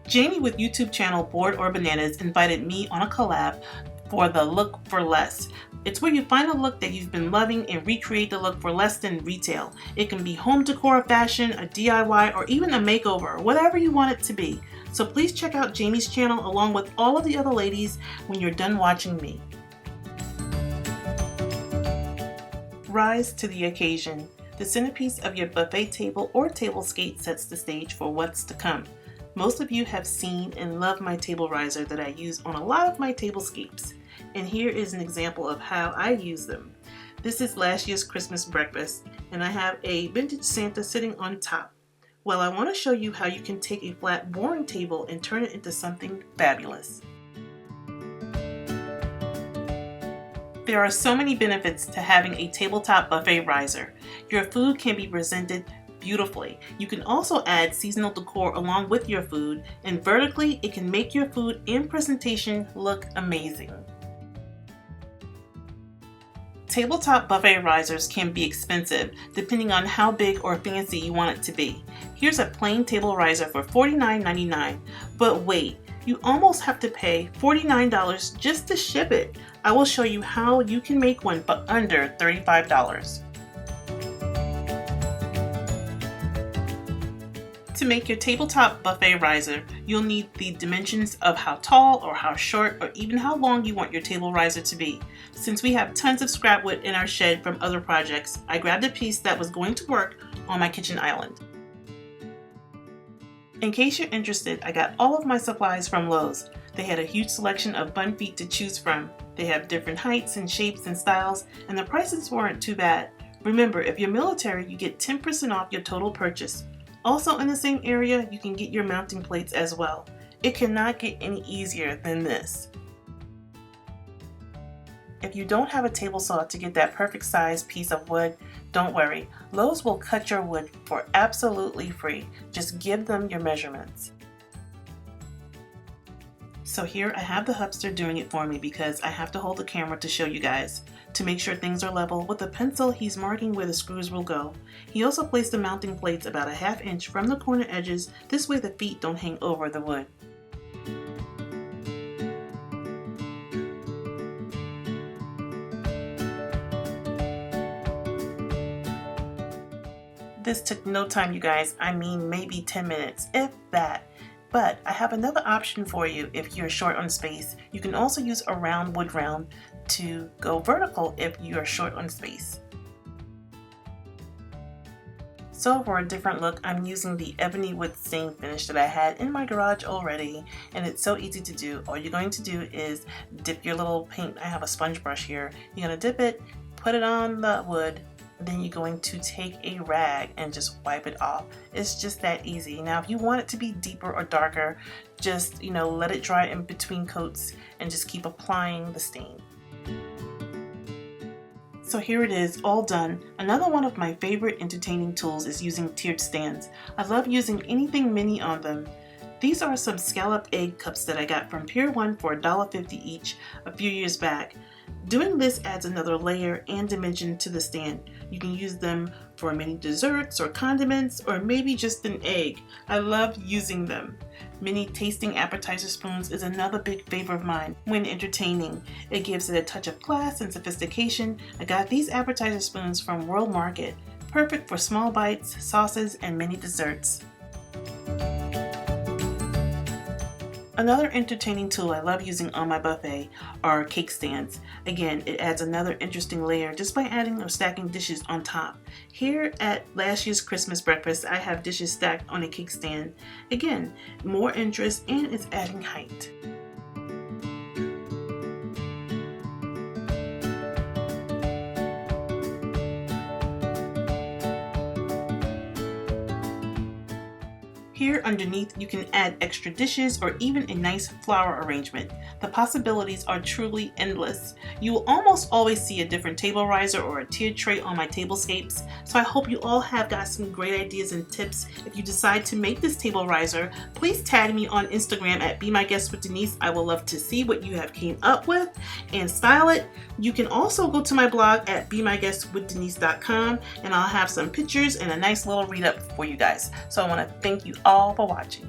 Jamie with YouTube channel Bored or Bananas invited me on a collab for the Look for Less. It's where you find a look that you've been loving and recreate the look for less than retail. It can be home decor, fashion, a DIY, or even a makeover, whatever you want it to be. So please check out Jamie's channel along with all of the other ladies when you're done watching me. Rise to the occasion. The centerpiece of your buffet table or tablescape sets the stage for what's to come. Most of you have seen and love my table riser that I use on a lot of my tablescapes. And here is an example of how I use them. This is last year's Christmas breakfast, and I have a vintage Santa sitting on top. Well, I want to show you how you can take a flat, boring table and turn it into something fabulous. There are so many benefits to having a tabletop buffet riser. Your food can be presented beautifully. You can also add seasonal decor along with your food, and vertically it can make your food and presentation look amazing. Tabletop buffet risers can be expensive depending on how big or fancy you want it to be. Here's a plain table riser for $49.99, but wait, you almost have to pay $49 just to ship it. I will show you how you can make one for under $35. To make your tabletop buffet riser, you'll need the dimensions of how tall or how short or even how long you want your table riser to be. Since we have tons of scrap wood in our shed from other projects, I grabbed a piece that was going to work on my kitchen island. In case you're interested, I got all of my supplies from Lowe's. They had a huge selection of bun feet to choose from. They have different heights and shapes and styles, and the prices weren't too bad. Remember, if you're military, you get 10% off your total purchase. Also in the same area, you can get your mounting plates as well. It cannot get any easier than this. If you don't have a table saw to get that perfect size piece of wood, don't worry. Lowe's will cut your wood for absolutely free. Just give them your measurements. So here I have the hubster doing it for me because I have to hold the camera to show you guys. To make sure things are level, with a pencil he's marking where the screws will go. He also placed the mounting plates about a ½ inch from the corner edges, this way the feet don't hang over the wood. This took no time, you guys. I mean maybe 10 minutes, if that. But I have another option for you if you're short on space. You can also use a round wood round to go vertical if you are short on space. So for a different look, I'm using the ebony wood stain finish that I had in my garage already, and it's so easy to do. All you're going to do is dip your little paint. I have a sponge brush here. You're going to dip it, put it on the wood, then you're going to take a rag and just wipe it off. It's just that easy. Now if you want it to be deeper or darker, just let it dry in between coats and just keep applying the stain. So here it is, all done. Another one of my favorite entertaining tools is using tiered stands. I love using anything mini on them. These are some scalloped egg cups that I got from Pier 1 for $1.50 each a few years back. Doing this adds another layer and dimension to the stand. You can use them for mini desserts or condiments, or maybe just an egg. I love using them. Mini tasting appetizer spoons is another big favorite of mine when entertaining. It gives it a touch of class and sophistication. I got these appetizer spoons from World Market. Perfect for small bites, sauces, and mini desserts. Another entertaining tool I love using on my buffet are cake stands. Again, it adds another interesting layer just by adding or stacking dishes on top. Here at last year's Christmas breakfast, I have dishes stacked on a cake stand. Again, more interest, and it's adding height. Here underneath you can add extra dishes or even a nice flower arrangement. The possibilities are truly endless. You will almost always see a different table riser or a tiered tray on my tablescapes, so I hope you all have got some great ideas and tips. If you decide to make this table riser, please tag me on Instagram at Bemyguestwithdenise. I will love to see what you have came up with and style it. You can also go to my blog at Bemyguestwithdenise.com, and I'll have some pictures and a nice little read up for you guys. So I want to thank you all for watching.